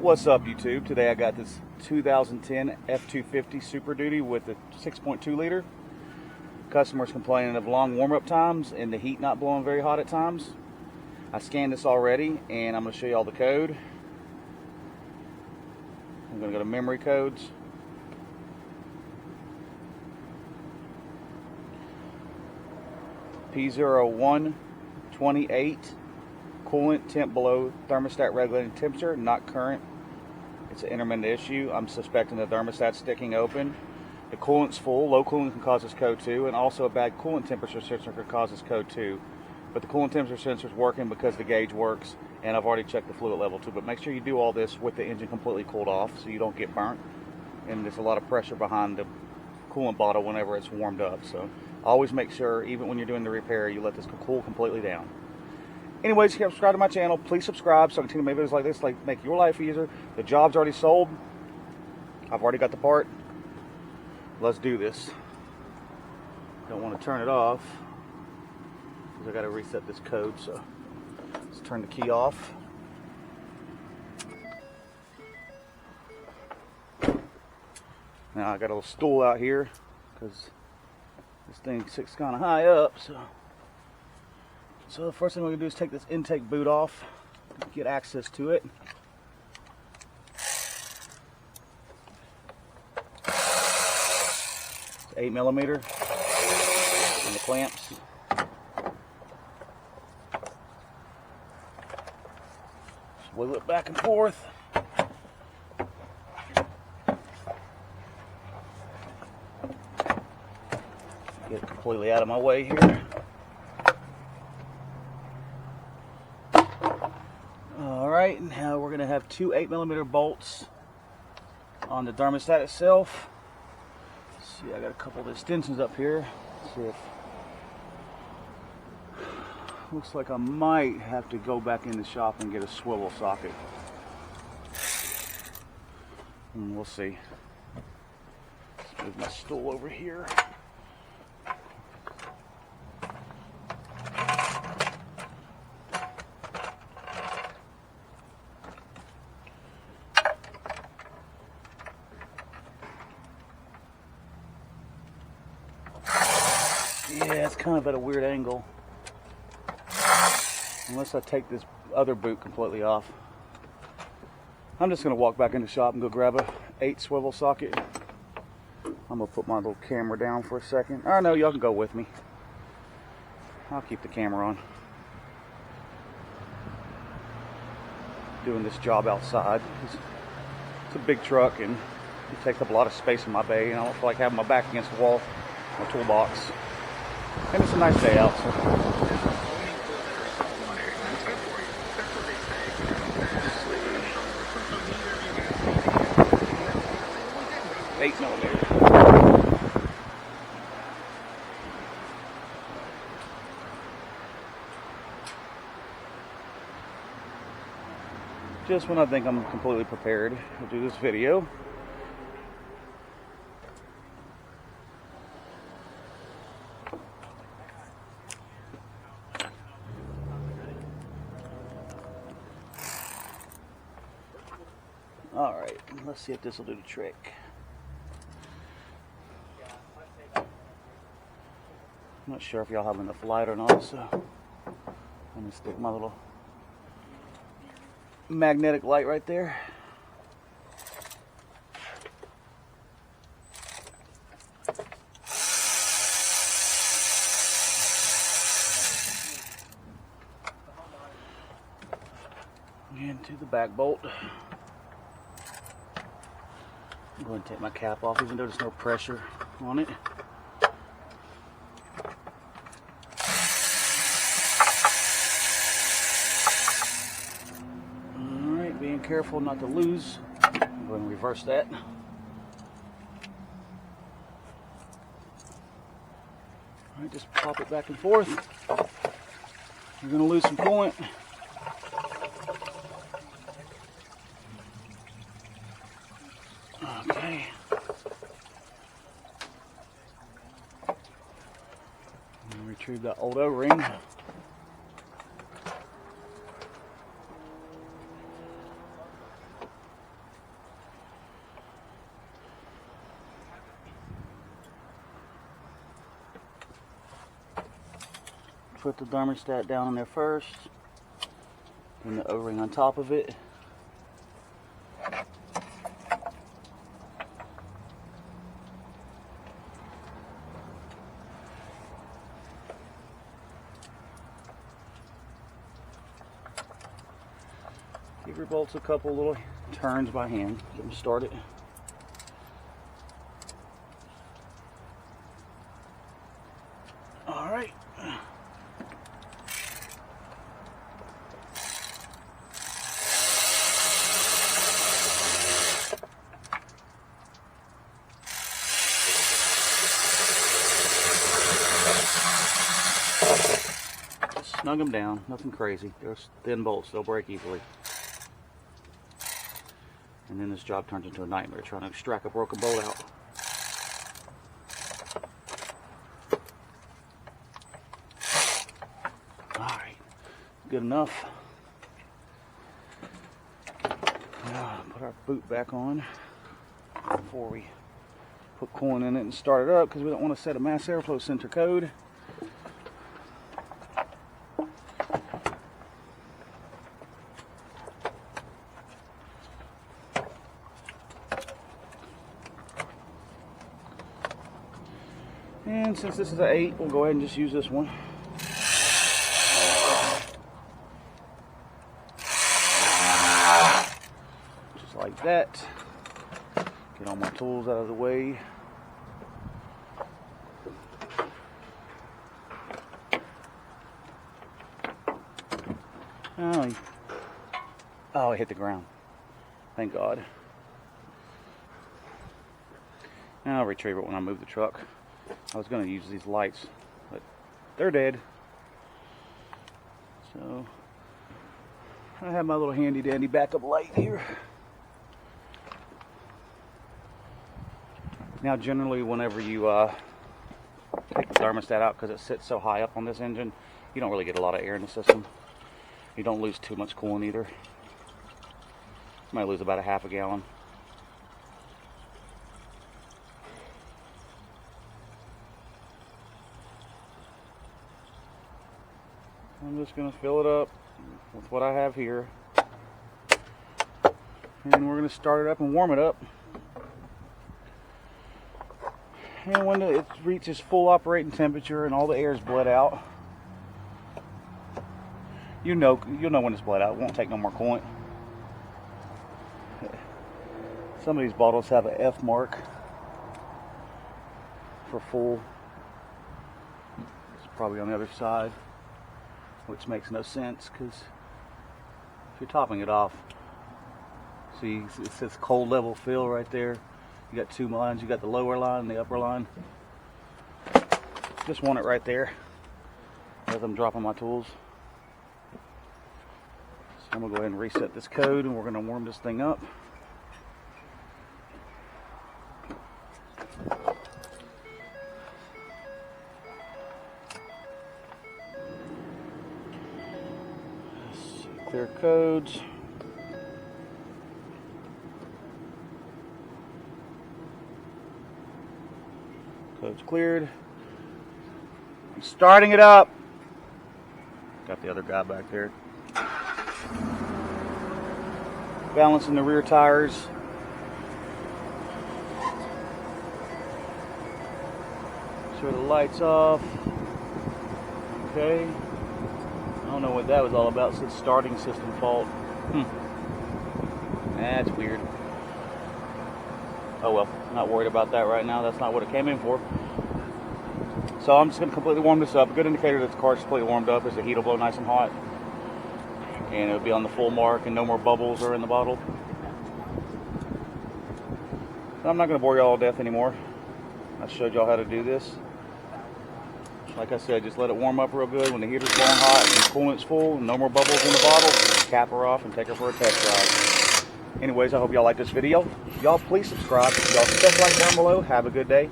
What's up, YouTube? Today I got this 2010 F250 Super Duty with a 6.2 liter. Customers complaining of long warm-up times and the heat not blowing very hot at times. I scanned this already and I'm going to show you all the code. I'm going to go to memory codes. P0128, coolant temp below thermostat regulating temperature, not current. It's an intermittent issue. I'm suspecting the thermostat's sticking open. The coolant's full. Low coolant can cause this code 2, and also a bad coolant temperature sensor could cause this code 2. But the coolant temperature sensor is working because the gauge works, and I've already checked the fluid level too. But make sure you do all this with the engine completely cooled off so you don't get burnt. And there's a lot of pressure behind the coolant bottle whenever it's warmed up. So always make sure, even when you're doing the repair, you let this cool completely down. Anyways, if you subscribe to my channel, please subscribe so I can continue to make videos like this, like make your life easier. The job's already sold. I've already got the part. Let's do this. Don't want to turn it off because I got to reset this code. So let's turn the key off. Now I got a little stool out here because this thing sits kind of high up. So the first thing we're going to do is take this intake boot off, get access to it. It's 8mm and the clamps. Just wiggle it back and forth. Get it completely out of my way here. Alright, now we're going to have two 8mm bolts on the thermostat itself. Let's see, I got a couple of extensions up here. Let's see if, looks like I might have to go back in the shop and get a swivel socket. And we'll see. Let's move my stool over here. Yeah, it's kind of at a weird angle. Unless I take this other boot completely off. I'm just going to walk back in the shop and go grab a 8 swivel socket. I'm going to put my little camera down for a second. Oh no, y'all can go with me. I'll keep the camera on. Doing this job outside. It's a big truck and it takes up a lot of space in my bay, and I don't feel like having my back against the wall, my toolbox. And it's a nice day out, so. 8mm. Just when I think I'm completely prepared to do this video. Alright, let's see if this will do the trick. I'm not sure if y'all have enough light or not, so I'm going to stick my little magnetic light right there. Into the back bolt. I'm going to take my cap off, even though there's no pressure on it. Alright, being careful not to lose. I'm going to reverse that. Alright, just pop it back and forth. You're going to lose some coolant. Okay. Retrieve that old O-ring. put the thermostat down in there first, and the O-ring on top of it. Give your bolts a couple little turns by hand, get them started. All right. Just snug them down, nothing crazy. There's thin bolts, they'll break easily. And then this job turns into a nightmare trying to extract a broken bolt out. Alright, good enough. Now put our boot back on before we put coolant in it and start it up, because we don't want to set a mass airflow sensor code. And since this is an 8, we'll go ahead and just use this one. Just like that. Get all my tools out of the way. Oh, it hit the ground. Thank God. Now I'll retrieve it when I move the truck. I was going to use these lights, but they're dead. So I have my little handy dandy backup light here. Now generally whenever you take the thermostat out, because it sits so high up on this engine, you don't really get a lot of air in the system. You don't lose too much coolant either. You might lose about a half a gallon. I'm just going to fill it up with what I have here. And we're going to start it up and warm it up. And when it reaches full operating temperature and all the air is bled out, you'll know when it's bled out. It won't take no more coolant. Some of these bottles have an F mark for full. It's probably on the other side, which makes no sense because if you're topping it off, see it says cold level fill right there. You got two lines, you got the lower line and the upper line. Just want it right there as I'm dropping my tools. So I'm gonna go ahead and reset this code and we're gonna warm this thing up. Clear codes. Codes cleared. I'm starting it up. Got the other guy back there. Balancing the rear tires. Sure the lights off. Okay. I don't know what that was all about. It's a starting system fault. That's weird. Oh well, not worried about that right now. That's not what it came in for. So I'm just going to completely warm this up. A good indicator that the car's completely warmed up is the heat will blow nice and hot. And it'll be on the full mark and no more bubbles are in the bottle. So I'm not going to bore y'all to death anymore. I showed y'all how to do this. Like I said, just let it warm up real good. When the heater's blowing hot and the coolant's full, no more bubbles in the bottle, cap her off and take her for a test drive. Anyways, I hope y'all like this video. Y'all please subscribe. Y'all stuff like down below. Have a good day.